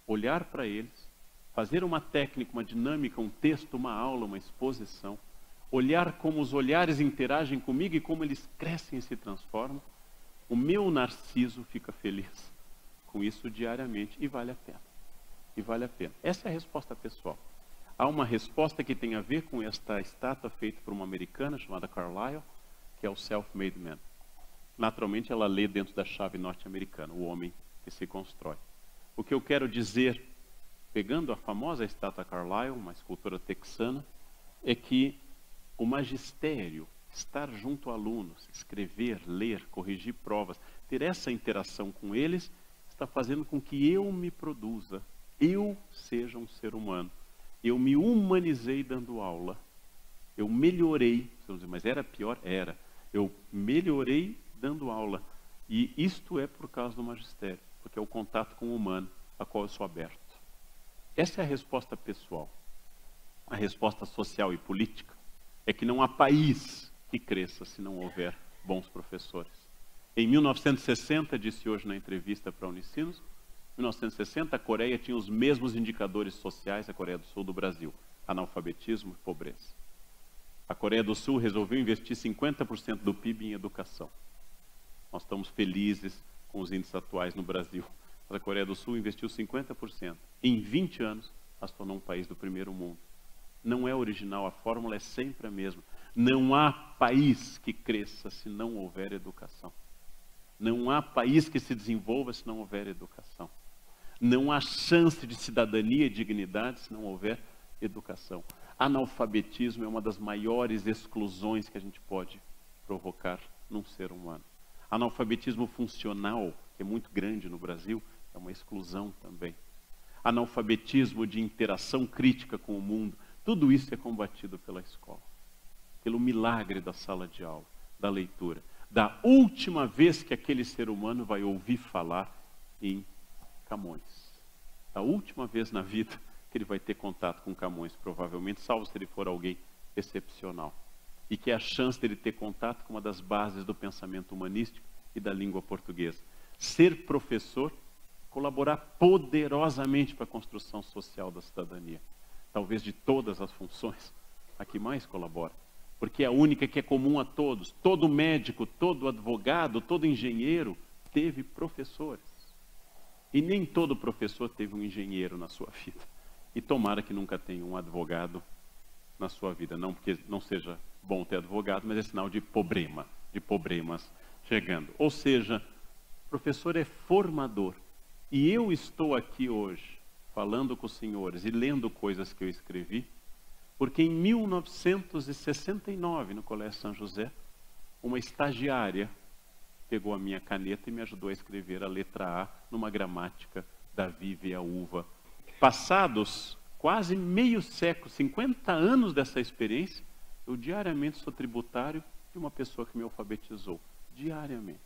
olhar para eles, fazer uma técnica, uma dinâmica, um texto, uma aula, uma exposição, olhar como os olhares interagem comigo e como eles crescem e se transformam, o meu Narciso fica feliz com isso diariamente e vale a pena. E vale a pena. Essa é a resposta pessoal. Há uma resposta que tem a ver com esta estátua feita por uma americana chamada Carlyle, que é o Self-Made Man. Naturalmente, ela lê dentro da chave norte-americana, o homem que se constrói. O que eu quero dizer, pegando a famosa estátua Carlyle, uma escultura texana, é que o magistério, estar junto a alunos, escrever, ler, corrigir provas, ter essa interação com eles, está fazendo com que eu me produza, eu seja um ser humano. Eu me humanizei dando aula. Eu melhorei, vamos dizer, mas era pior? Era. Eu melhorei dando aula. E isto é por causa do magistério, porque é o contato com o humano, a qual eu sou aberto. Essa é a resposta pessoal. A resposta social e política é que não há país que cresça se não houver bons professores. Em 1960, disse hoje na entrevista para a Unicinos, em 1960 a Coreia tinha os mesmos indicadores sociais, a Coreia do Sul, do Brasil, analfabetismo e pobreza. A Coreia do Sul resolveu investir 50% do PIB em educação. Nós estamos felizes com os índices atuais no Brasil. Mas a Coreia do Sul investiu 50%. Em 20 anos, ela se tornou um país do primeiro mundo. Não é original, a fórmula é sempre a mesma. Não há país que cresça se não houver educação. Não há país que se desenvolva se não houver educação. Não há chance de cidadania e dignidade se não houver educação. Analfabetismo é uma das maiores exclusões que a gente pode provocar num ser humano. Analfabetismo funcional, que é muito grande no Brasil, é uma exclusão também. Analfabetismo de interação crítica com o mundo, tudo isso é combatido pela escola. Pelo milagre da sala de aula, da leitura. Da última vez que aquele ser humano vai ouvir falar em Camões. Da última vez na vida que ele vai ter contato com Camões, provavelmente, salvo se ele for alguém excepcional. E que é a chance dele ter contato com uma das bases do pensamento humanístico e da língua portuguesa. Ser professor, colaborar poderosamente para a construção social da cidadania. Talvez de todas as funções, a que mais colabora. Porque é a única que é comum a todos. Todo médico, todo advogado, todo engenheiro teve professores. E nem todo professor teve um engenheiro na sua vida. E tomara que nunca tenha um advogado na sua vida. Não porque não seja bom ter advogado, mas é sinal de problema, de problemas chegando. Ou seja, professor é formador. E eu estou aqui hoje, falando com os senhores e lendo coisas que eu escrevi, porque em 1969, no Colégio São José, uma estagiária pegou a minha caneta e me ajudou a escrever a letra A numa gramática da Viva e a Uva. Passados quase meio século, 50 anos dessa experiência, eu diariamente sou tributário de uma pessoa que me alfabetizou. Diariamente.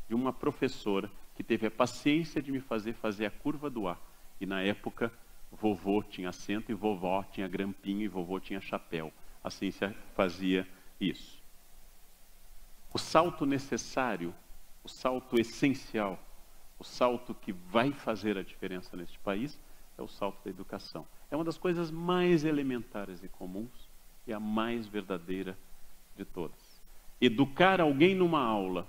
De uma professora que teve a paciência de me fazer a curva do A. E na época, vovô tinha acento e vovó tinha grampinho e vovô tinha chapéu. Assim se fazia isso. O salto necessário, o salto essencial, o salto que vai fazer a diferença neste país é o salto da educação. É uma das coisas mais elementares e comuns e a mais verdadeira de todas. Educar alguém numa aula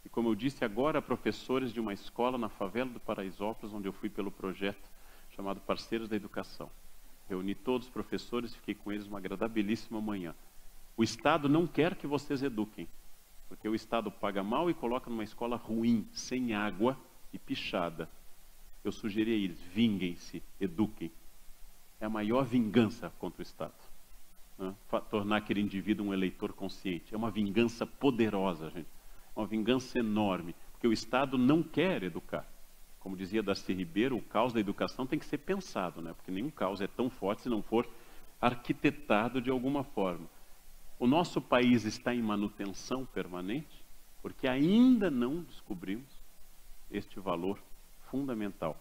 E como eu disse agora, professores de uma escola na favela do Paraisópolis, onde eu fui pelo projeto chamado Parceiros da Educação. Reuni todos os professores, fiquei com eles uma agradabilíssima manhã. O Estado não quer que vocês eduquem, porque o Estado paga mal e coloca numa escola ruim, sem água e pichada. Eu sugeri a eles, vinguem-se, eduquem. É a maior vingança contra o Estado. Né? Tornar aquele indivíduo um eleitor consciente. É uma vingança poderosa, gente. Uma vingança enorme, porque o Estado não quer educar. Como dizia Darcy Ribeiro, o caos da educação tem que ser pensado, né? Porque nenhum caos é tão forte se não for arquitetado de alguma forma. O nosso país está em manutenção permanente, porque ainda não descobrimos este valor fundamental.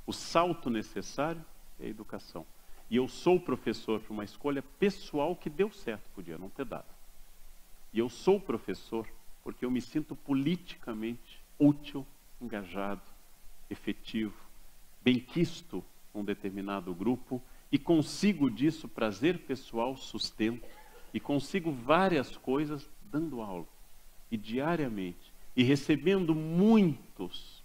O salto necessário é a educação. E eu sou professor por uma escolha pessoal que deu certo, podia não ter dado. E eu sou professor porque eu me sinto politicamente útil, engajado, efetivo, benquisto um determinado grupo e consigo disso prazer pessoal, sustento, e consigo várias coisas dando aula. E diariamente, e recebendo muitos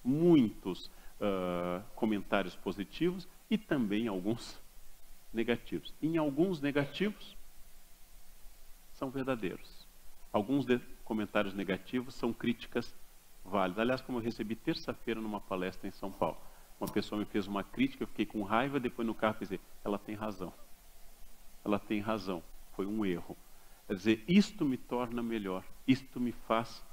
comentários positivos e também alguns negativos. Em alguns negativos são verdadeiros. Alguns comentários negativos são críticas válidas. Aliás, como eu recebi terça-feira numa palestra em São Paulo, uma pessoa me fez uma crítica, eu fiquei com raiva, depois no carro pensei, ela tem razão. Ela tem razão, foi um erro. Quer dizer, isto me torna melhor, isto me faz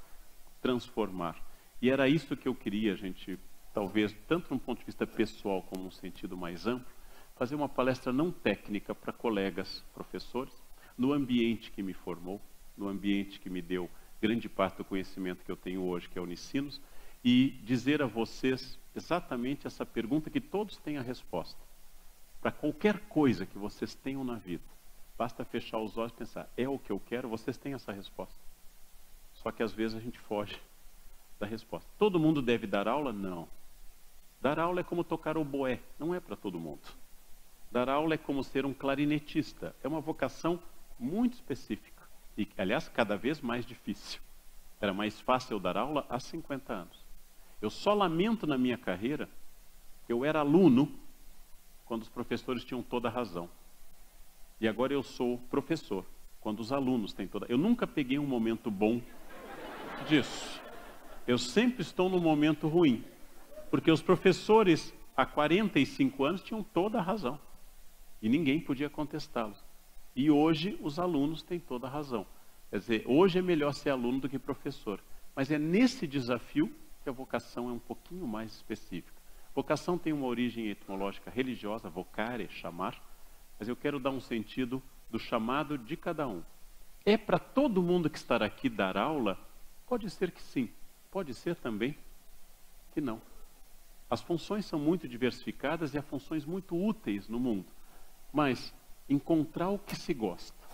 transformar. E era isso que eu queria, gente, talvez, tanto de um ponto de vista pessoal como num sentido mais amplo, fazer uma palestra não técnica para colegas professores, no ambiente que me formou, no ambiente que me deu grande parte do conhecimento que eu tenho hoje, que é o Unicinos, e dizer a vocês exatamente essa pergunta que todos têm a resposta. Para qualquer coisa que vocês tenham na vida, basta fechar os olhos e pensar, é o que eu quero? Vocês têm essa resposta. Só que às vezes a gente foge da resposta. Todo mundo deve dar aula? Não. Dar aula é como tocar oboé, não é para todo mundo. Dar aula é como ser um clarinetista, é uma vocação muito específica. E, aliás, cada vez mais difícil. Era mais fácil eu dar aula há 50 anos. Eu só lamento na minha carreira que eu era aluno quando os professores tinham toda a razão. E agora eu sou professor, quando os alunos têm toda... Eu nunca peguei um momento bom disso. Eu sempre estou no momento ruim. Porque os professores, há 45 anos, tinham toda a razão. E ninguém podia contestá-los. E hoje os alunos têm toda a razão. Quer dizer, hoje é melhor ser aluno do que professor. Mas é nesse desafio que a vocação é um pouquinho mais específica. Vocação tem uma origem etimológica religiosa, vocare, chamar, mas eu quero dar um sentido do chamado de cada um. É para todo mundo que estar aqui dar aula? Pode ser que sim, pode ser também que não. As funções são muito diversificadas e há funções muito úteis no mundo, mas encontrar o que se gosta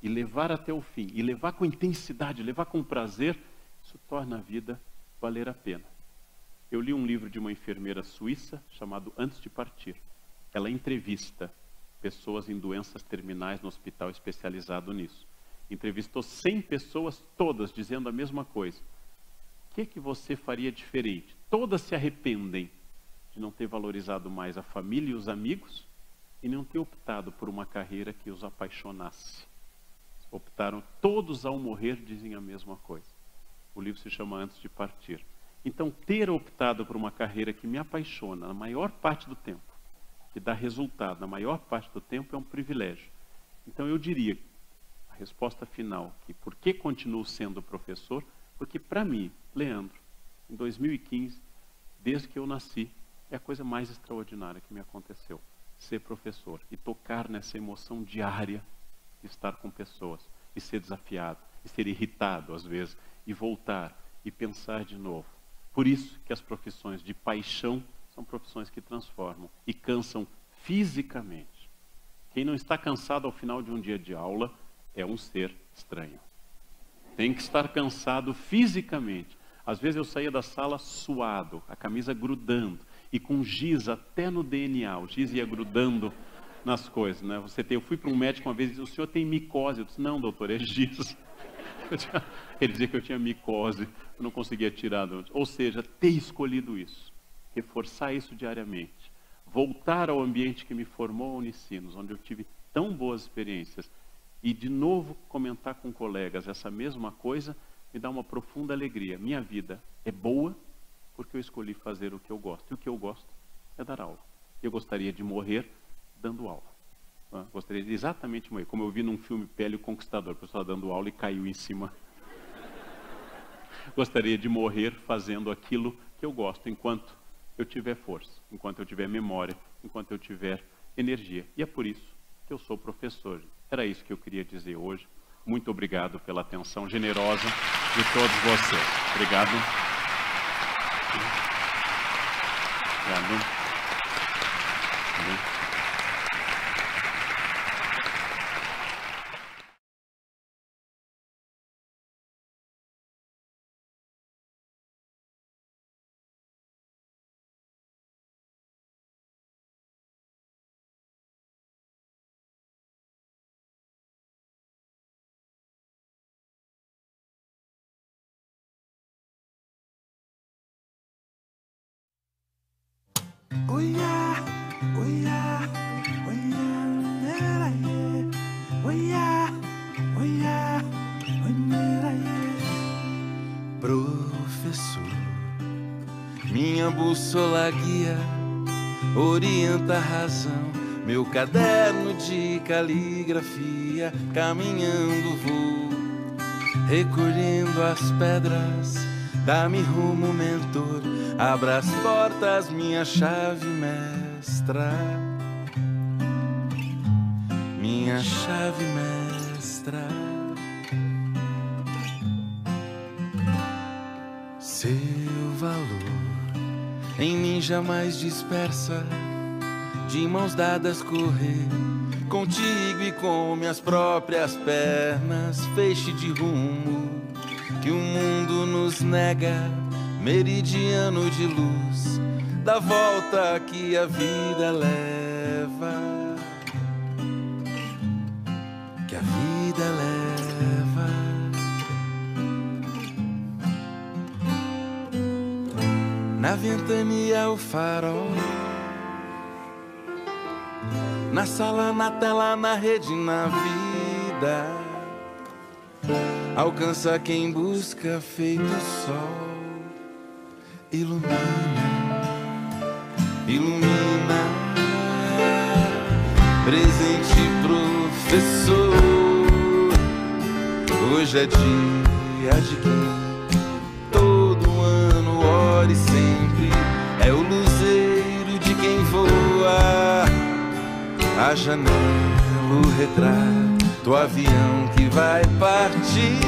e levar até o fim, e levar com intensidade, levar com prazer, isso torna a vida valer a pena. Eu li um livro de uma enfermeira suíça chamado Antes de Partir. Ela entrevista pessoas em doenças terminais no hospital especializado nisso. Entrevistou 100 pessoas, todas dizendo a mesma coisa. O que você faria diferente? Todas se arrependem de não ter valorizado mais a família e os amigos e não ter optado por uma carreira que os apaixonasse. Optaram, todos ao morrer dizem a mesma coisa. O livro se chama Antes de Partir. Então, ter optado por uma carreira que me apaixona na maior parte do tempo, que dá resultado na maior parte do tempo, é um privilégio. Então, eu diria, a resposta final, que por que continuo sendo professor? Porque para mim, Leandro, em 2015, desde que eu nasci, é a coisa mais extraordinária que me aconteceu. Ser professor e tocar nessa emoção diária de estar com pessoas e ser desafiado, e ser irritado às vezes, e voltar e pensar de novo. Por isso que as profissões de paixão são profissões que transformam e cansam fisicamente. Quem não está cansado ao final de um dia de aula é um ser estranho. Tem que estar cansado fisicamente. Às vezes eu saía da sala suado, a camisa grudando, e com giz até no DNA, o giz ia grudando nas coisas, né? Eu fui para um médico uma vez e disse, o senhor tem micose? Eu disse, não, doutor, é giz. Ele dizia que eu tinha micose, eu não conseguia tirar. Ou seja, ter escolhido isso, reforçar isso diariamente, voltar ao ambiente que me formou a Unicinos, onde eu tive tão boas experiências, e de novo comentar com colegas essa mesma coisa, me dá uma profunda alegria. Minha vida é boa porque eu escolhi fazer o que eu gosto. E o que eu gosto é dar aula. Eu gostaria de morrer dando aula. Gostaria de exatamente morrer. Como eu vi num filme Pele o Conquistador, o pessoal dando aula e caiu em cima. Gostaria de morrer fazendo aquilo que eu gosto, enquanto eu tiver força, enquanto eu tiver memória, enquanto eu tiver energia. E é por isso que eu sou professor. Era isso que eu queria dizer hoje. Muito obrigado pela atenção generosa de todos vocês. Obrigado. Obrigado. Professor, minha bússola guia, orienta a razão, meu caderno de caligrafia, caminhando vou, recolhendo as pedras, dá-me rumo, mentor, abra as portas, minha chave mestra, minha chave mestra. Seu valor em mim jamais dispersa, de mãos dadas correr contigo e com minhas próprias pernas, feixe de rumo que o mundo nos nega, meridiano de luz da volta que a vida leva, que a vida leva. Na ventania o farol, na sala, na tela, na rede, na vida, alcança quem busca feito sol. Ilumina, ilumina, presente professor. Hoje é dia de quem todo ano ora e sempre é o luzeiro de quem voa. A janela, o retrato, o avião que vai partir.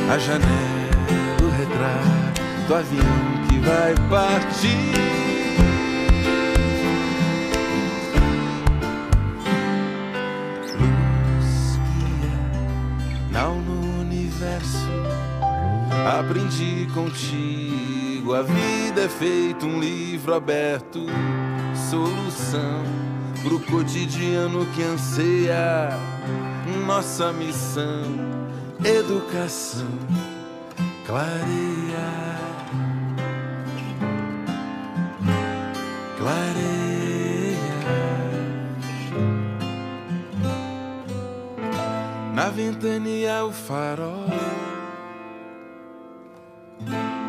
A janela, o retrato, o avião que vai partir. No universo aprendi contigo, a vida é feito um livro aberto, solução pro cotidiano que anseia, nossa missão, educação, clareia, clareia. Na ventania o farol,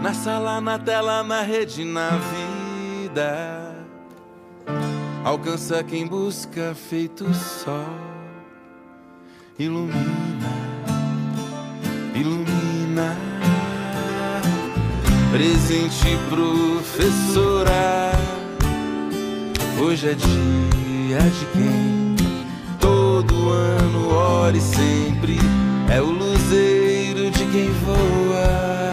na sala, na tela, na rede, na vida, alcança quem busca feito sol. Ilumina, ilumina, presente professora. Hoje é dia de quem todo ano ora e sempre é o luzeiro de quem voa.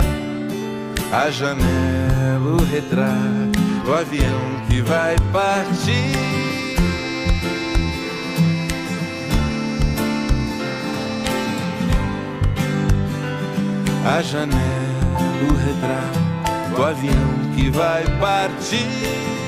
A janela, o retrato, o avião que vai partir. A janela, o retrato, o avião que vai partir.